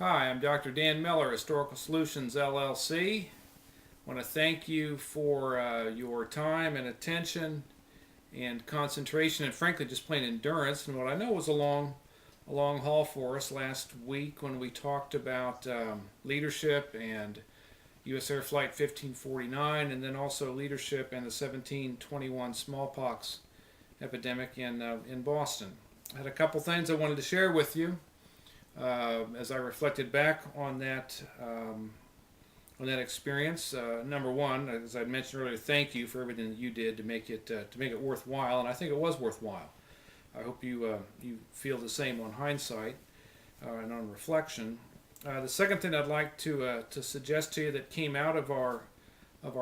Hi, I'm Dr. Dan Miller, Historical Solutions LLC. I want to thank you for your time and attention and concentration, and frankly, just plain endurance. And what I know was a long haul for us last week when we talked about leadership and U.S. Air Flight 1549, and then also leadership and the 1721 smallpox epidemic in Boston. I had a couple things I wanted to share with you as I reflected back on that experience. Number one, as I mentioned earlier, thank you for everything that you did to make it worthwhile, and I think it was worthwhile. I hope you feel the same on hindsight and on reflection. The second thing I'd like to suggest to you that came out of our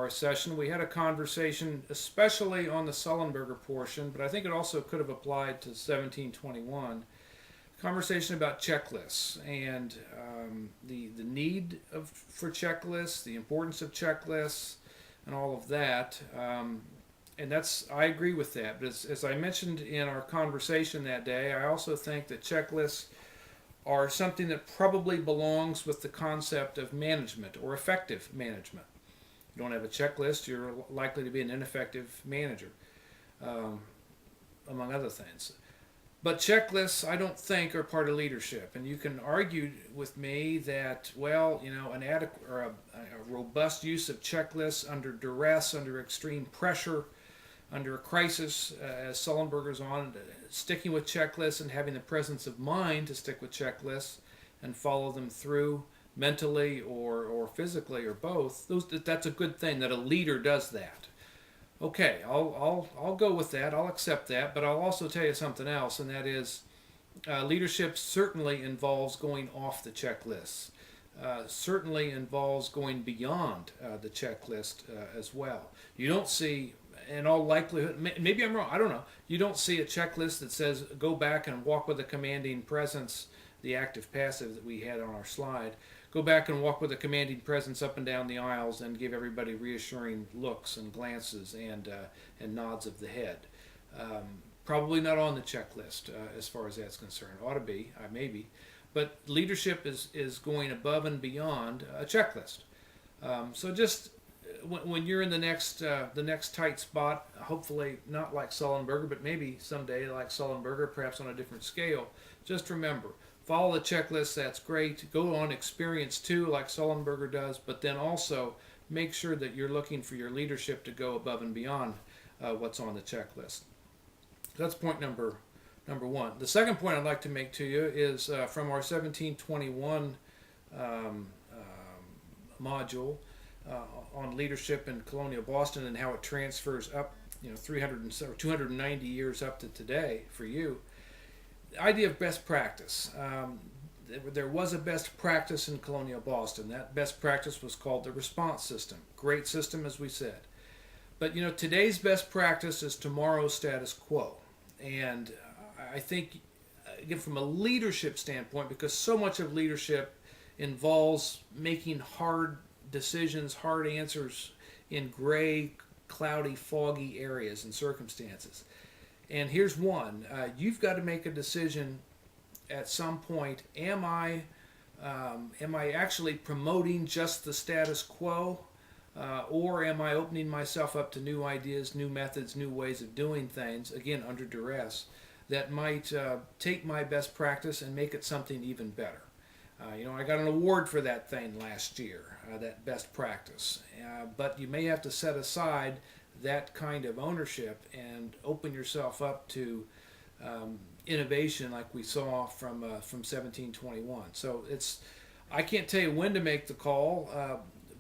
session, we had a conversation, especially on the Sullenberger portion, but I think it also could have applied to 1721. Conversation about checklists and the need for checklists, the importance of checklists, and all of that. And I agree with that. But as I mentioned in our conversation that day, I also think that checklists are something that probably belongs with the concept of management or effective management. If you don't have a checklist, you're likely to be an ineffective manager, um, among other things. But checklists, I don't think, are part of leadership. And you can argue with me that, well, an adequate or a robust use of checklists under duress, under extreme pressure, under a crisis, as Sullenberger's on, sticking with checklists and having the presence of mind to stick with checklists and follow them through mentally or physically or both. That's a good thing that a leader does that. Okay, I'll go with that. I'll accept that, but I'll also tell you something else, and that is leadership certainly involves going off the checklist. Certainly involves going beyond the checklist as well. You don't see, in all likelihood, maybe I'm wrong. I don't know. You don't see a checklist that says go back and walk with a commanding presence, the active passive that we had on our slide. Go back and walk with a commanding presence up and down the aisles and give everybody reassuring looks and glances and nods of the head. Um, Probably not on the checklist as far as that's concerned. Ought to be, maybe. But leadership is going above and beyond a checklist. So just when you're in the next tight spot, hopefully not like Sullenberger, but maybe someday like Sullenberger, perhaps on a different scale, just remember, follow the checklist, that's great. Go on experience too, like Sullenberger does, but then also make sure that you're looking for your leadership to go above and beyond what's on the checklist. That's point number one. The second point I'd like to make to you is from our 1721 um, module on leadership in colonial Boston and how it transfers up, 300 or 290 years up to today for you. The idea of best practice. There was a best practice in colonial Boston. That best practice was called the response system. Great system, as we said. But today's best practice is tomorrow's status quo. And I think, again, from a leadership standpoint, because so much of leadership involves making hard decisions, hard answers in gray, cloudy, foggy areas and circumstances. And here's one: you've got to make a decision at some point. Am I actually promoting just the status quo, or am I opening myself up to new ideas, new methods, new ways of doing things? Again, under duress, that might take my best practice and make it something even better. I got an award for that thing last year, that best practice. But you may have to set aside that kind of ownership and open yourself up to innovation like we saw from 1721. So I can't tell you when to make the call,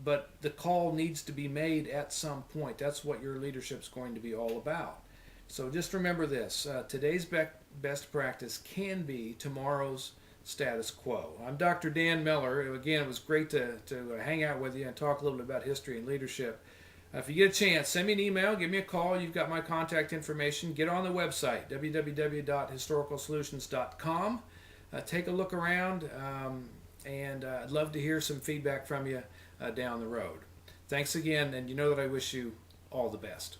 but the call needs to be made at some point. That's what your leadership's going to be all about. So just remember this: today's best practice can be tomorrow's status quo. I'm Dr. Dan Miller. Again, it was great to hang out with you and talk a little bit about history and leadership. If you get a chance, send me an email, give me a call. You've got my contact information. Get on the website, www.historicalsolutions.com. Take a look around, and I'd love to hear some feedback from you down the road. Thanks again, and you know that I wish you all the best.